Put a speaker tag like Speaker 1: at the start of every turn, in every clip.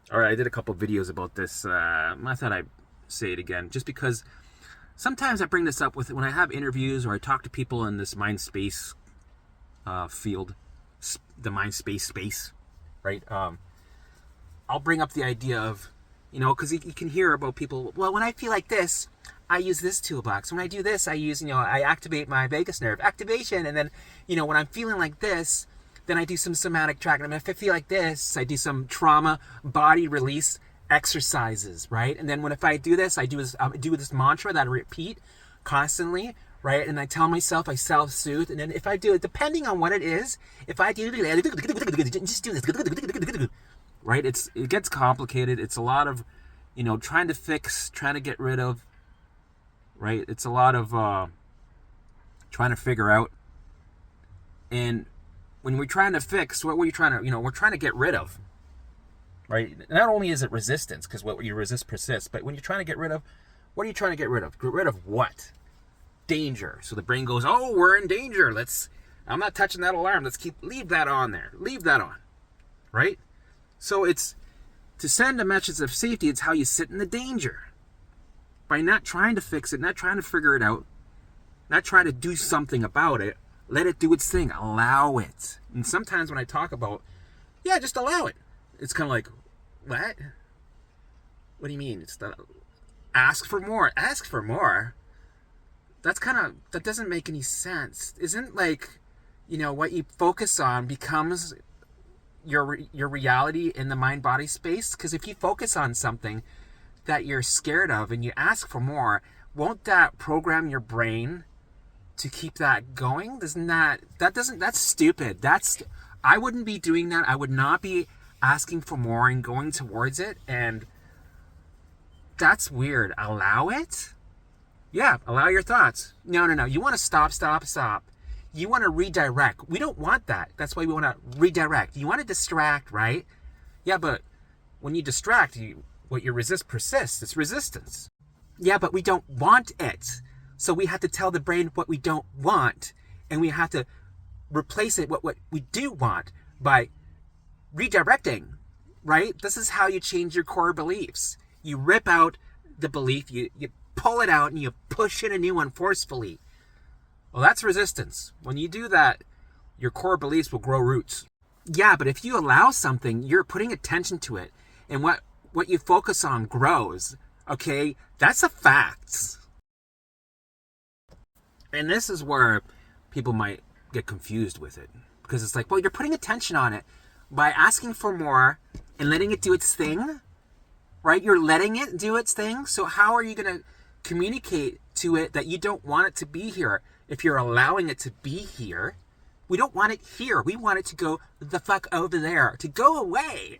Speaker 1: All right, I did a couple videos about this. I thought I'd say it again, just because sometimes I bring this up with when I have interviews or I talk to people in this mind space field, the mind space, right? I'll bring up the idea of, because you can hear about people. Well, when I feel like this, I use this toolbox. When I do this, I use, I activate my vagus nerve activation, and then, when I'm feeling like this, then I do some somatic tracking. I mean, if I feel like this, I do some trauma body release exercises, right? And then if I do this, I do this mantra that I repeat constantly, right? And I tell myself, I self-soothe. And then if I do it, depending on what it is, if I do just do this, right? It gets complicated. It's a lot of, trying to fix, trying to get rid of, right? It's a lot of trying to figure out. And when we're trying to fix, what we're trying to, we're trying to get rid of, right? Not only is it resistance, because what you resist persists, but when you're trying to get rid of, what are you trying to get rid of? Get rid of what? Danger. So the brain goes, oh, we're in danger. I'm not touching that alarm. Leave that on there. Leave that on, right? So it's to send a message of safety. It's how you sit in the danger by not trying to fix it, not trying to figure it out, not trying to do something about it. Let it do its thing. Allow it. And sometimes when I talk about, just allow it. It's kind of like, what? What do you mean? Ask for more. Ask for more. That doesn't make any sense. Isn't like, what you focus on becomes your reality in the mind-body space? Because if you focus on something that you're scared of and you ask for more, won't that program your brain to keep that going? That's stupid. I wouldn't be doing that. I would not be asking for more and going towards it. And that's weird. Allow it? Yeah, allow your thoughts. No. You want to stop. You want to redirect. We don't want that. That's why we want to redirect. You want to distract, right? Yeah, but when you distract, what you resist persists. It's resistance. Yeah, but we don't want it. So we have to tell the brain what we don't want, and we have to replace it with what we do want by redirecting, right? This is how you change your core beliefs. You rip out the belief, you pull it out, and you push in a new one forcefully. Well, that's resistance. When you do that, your core beliefs will grow roots. Yeah, but if you allow something, you're putting attention to it, and what you focus on grows, okay? That's a fact. And this is where people might get confused with it. Because it's like, well, you're putting attention on it by asking for more and letting it do its thing, right? You're letting it do its thing. So how are you going to communicate to it that you don't want it to be here if you're allowing it to be here? We don't want it here. We want it to go the fuck over there, to go away.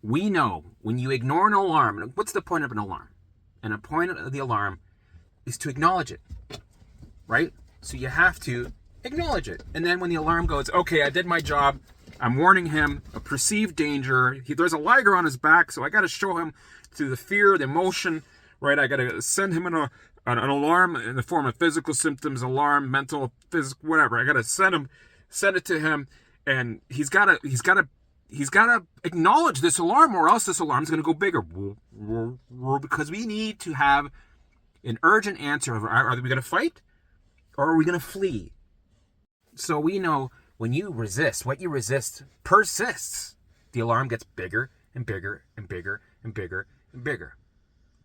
Speaker 1: We know when you ignore an alarm, what's the point of an alarm? And the point of the alarm is to acknowledge it, right? So you have to acknowledge it. And then when the alarm goes, okay, I did my job. I'm warning him of perceived danger. There's a liger on his back, so I got to show him through the fear, the emotion, right? I got to send him an alarm in the form of physical symptoms, alarm, mental, physical, whatever. I got to send it to him, and he's got to acknowledge this alarm, or else this alarm's going to go bigger. Because we need to have an urgent answer of, are we going to fight or are we going to flee? So we know when you resist, what you resist persists. The alarm gets bigger and bigger and bigger and bigger and bigger,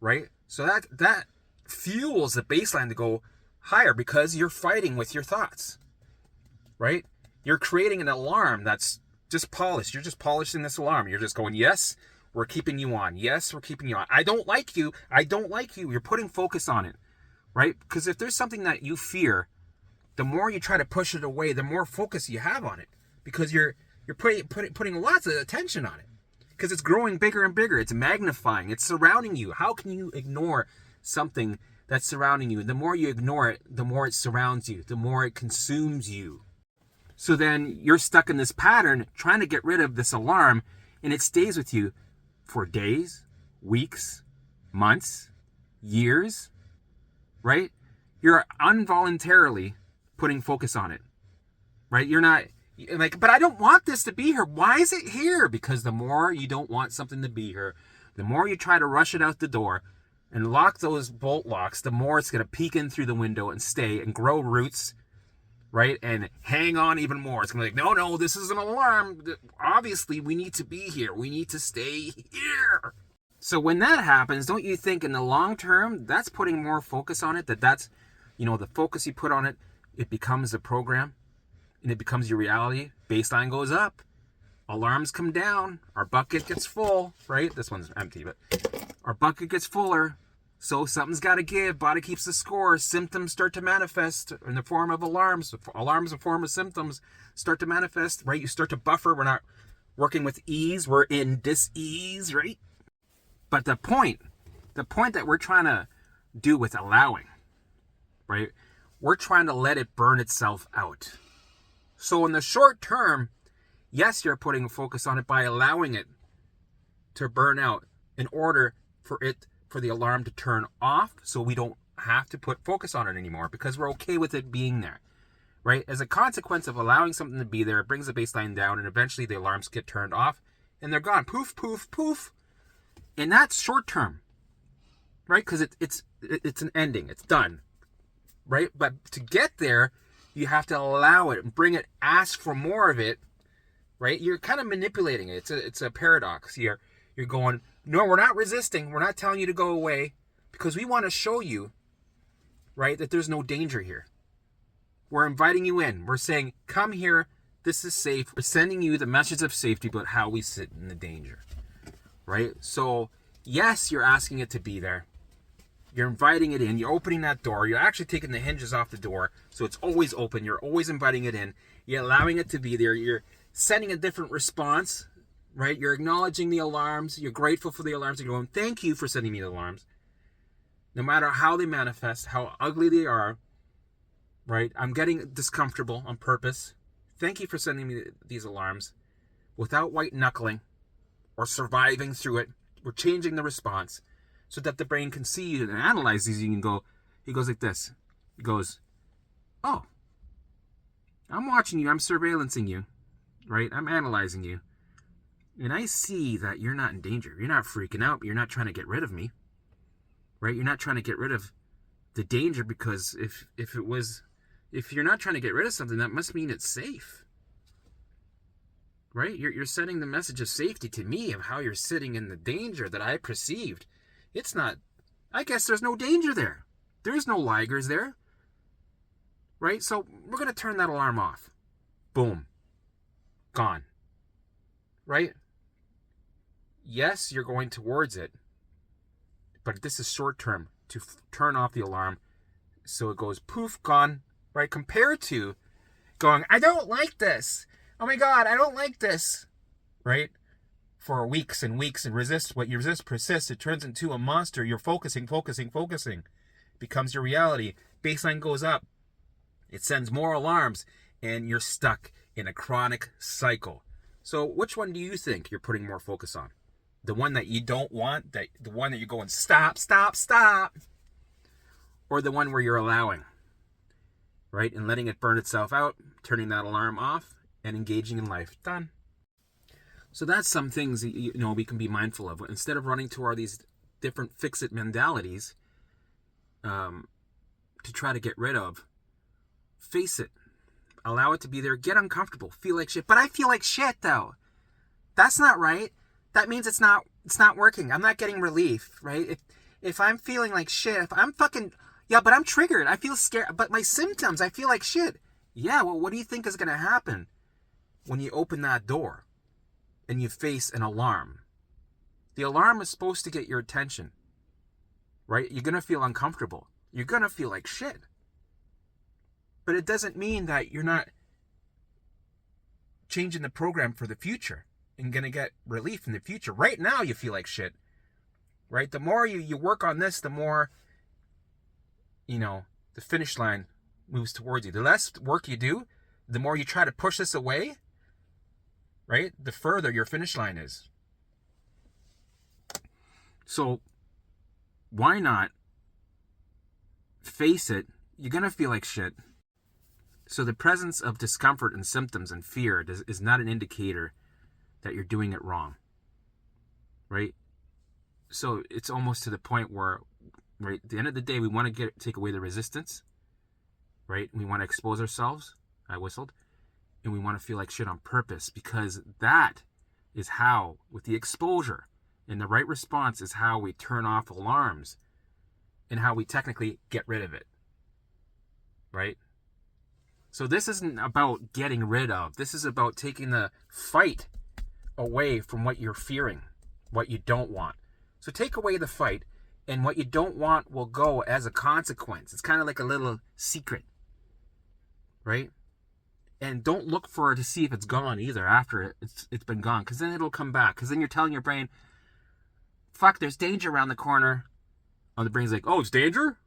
Speaker 1: right? So that fuels the baseline to go higher because you're fighting with your thoughts, right? You're creating an alarm that's just polished. You're just polishing this alarm. You're just going, yes, we're keeping you on. Yes, we're keeping you on. I don't like you. You're putting focus on it, right? Because if there's something that you fear, the more you try to push it away, the more focus you have on it. Because you're putting lots of attention on it. Because it's growing bigger and bigger. It's magnifying. It's surrounding you. How can you ignore something that's surrounding you? The more you ignore it, the more it surrounds you. The more it consumes you. So then you're stuck in this pattern trying to get rid of this alarm, and it stays with you for days, weeks, months, years, right? You're involuntarily putting focus on it, right? You're not Like, but I don't want this to be here. Why is it here? Because the more you don't want something to be here, the more you try to rush it out the door and lock those bolt locks, the more it's going to peek in through the window and stay and grow roots, right? And hang on even more. It's going to be like, no, this is an alarm. Obviously, we need to be here. We need to stay here. So when that happens, don't you think in the long term, that's putting more focus on it? That's, the focus you put on it, it becomes a program and it becomes your reality. Baseline goes up. Alarms come down. Our bucket gets full, right? This one's empty, but our bucket gets fuller. So something's got to give. Body keeps the score. Symptoms start to manifest in the form of alarms. Alarms in the form of symptoms start to manifest, right? You start to buffer. We're not working with ease. We're in dis-ease, right? But the point that we're trying to do with allowing, right? We're trying to let it burn itself out. So in the short term, yes, you're putting a focus on it by allowing it to burn out in order for the alarm to turn off, so we don't have to put focus on it anymore because we're okay with it being there, right? As a consequence of allowing something to be there, it brings the baseline down and eventually the alarms get turned off and they're gone. Poof, poof, poof. And that's short term, right? Because it's an ending. It's done, right? But to get there, you have to allow it and bring it, ask for more of it, right? You're kind of manipulating it. It's a paradox. You're going, no, we're not resisting. We're not telling you to go away because we want to show you, right, that there's no danger here. We're inviting you in. We're saying, come here. This is safe. We're sending you the message of safety about how we sit in the danger, right? So, yes, you're asking it to be there. You're inviting it in. You're opening that door. You're actually taking the hinges off the door, so it's always open. You're always inviting it in. You're allowing it to be there. You're sending a different response, right? You're acknowledging the alarms. You're grateful for the alarms. You're going, thank you for sending me the alarms. No matter how they manifest, how ugly they are, right? I'm getting discomfortable on purpose. Thank you for sending me these alarms without white knuckling or surviving through it. We're changing the response so that the brain can see you and analyze these. You can go, he goes like this. He goes, oh, I'm watching you. I'm surveillancing you, right? I'm analyzing you. And I see that you're not in danger. You're not freaking out. You're not trying to get rid of me, right? You're not trying to get rid of the danger because if you're not trying to get rid of something, that must mean it's safe, right? You're sending the message of safety to me of how you're sitting in the danger that I perceived. It's not, I guess there's no danger there. There's no ligers there, right? So we're going to turn that alarm off. Boom. Gone. Right? Yes, you're going towards it, but this is short term to turn off the alarm. So it goes poof, gone, right? Compared to going, I don't like this. Oh my God, I don't like this, right? For weeks and weeks and resist. What you resist persists. It turns into a monster. You're focusing. Becomes your reality. Baseline goes up. It sends more alarms and you're stuck in a chronic cycle. So which one do you think you're putting more focus on? The one that you don't want, the one that you're going, stop, or the one where you're allowing, right? And letting it burn itself out, turning that alarm off, and engaging in life. Done. So that's some things that, we can be mindful of. Instead of running to all these different fix-it mentalities to try to get rid of, face it. Allow it to be there. Get uncomfortable. Feel like shit. But I feel like shit, though. That's not right. That means it's not working. I'm not getting relief, right? If I'm feeling like shit, if I'm fucking... Yeah, but I'm triggered. I feel scared. But my symptoms, I feel like shit. Yeah, well, what do you think is going to happen when you open that door and you face an alarm? The alarm is supposed to get your attention, right? You're going to feel uncomfortable. You're going to feel like shit. But it doesn't mean that you're not changing the program for the future and going to get relief in the future. Right now, you feel like shit, right? The more you work on this, the more, the finish line moves towards you. The less work you do, the more you try to push this away, right? The further your finish line is. So why not face it? You're going to feel like shit. So the presence of discomfort and symptoms and fear is not an indicator that you're doing it wrong, right? So it's almost to the point where, right, at the end of the day, we want to take away the resistance, right? We want to expose ourselves. I whistled. And we want to feel like shit on purpose, because that is how, with the exposure and the right response, is how we turn off alarms and how we technically get rid of it, right? So this isn't about getting rid of. This is about taking the fight away from what you're fearing, what you don't want. So take away the fight, and what you don't want will go as a consequence. It's kind of like a little secret, right? And don't look for it to see if it's gone either after it's been gone, because then it'll come back. Because then you're telling your brain, fuck, there's danger around the corner. And the brain's like, oh, it's danger?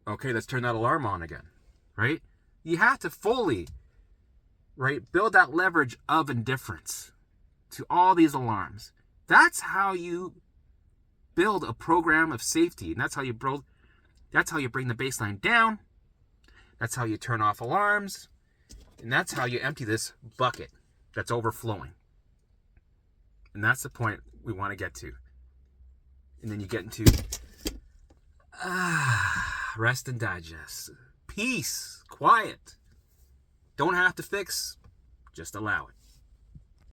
Speaker 1: Okay, let's turn that alarm on again, right? You have to fully, right, build that leverage of indifference to all these alarms. That's how you build a program of safety, and that's how you bring the baseline down. That's how you turn off alarms, and that's how you empty this bucket that's overflowing. And that's the point we want to get to. And then you get into rest and digest. Peace, quiet. Don't have to fix, just allow it.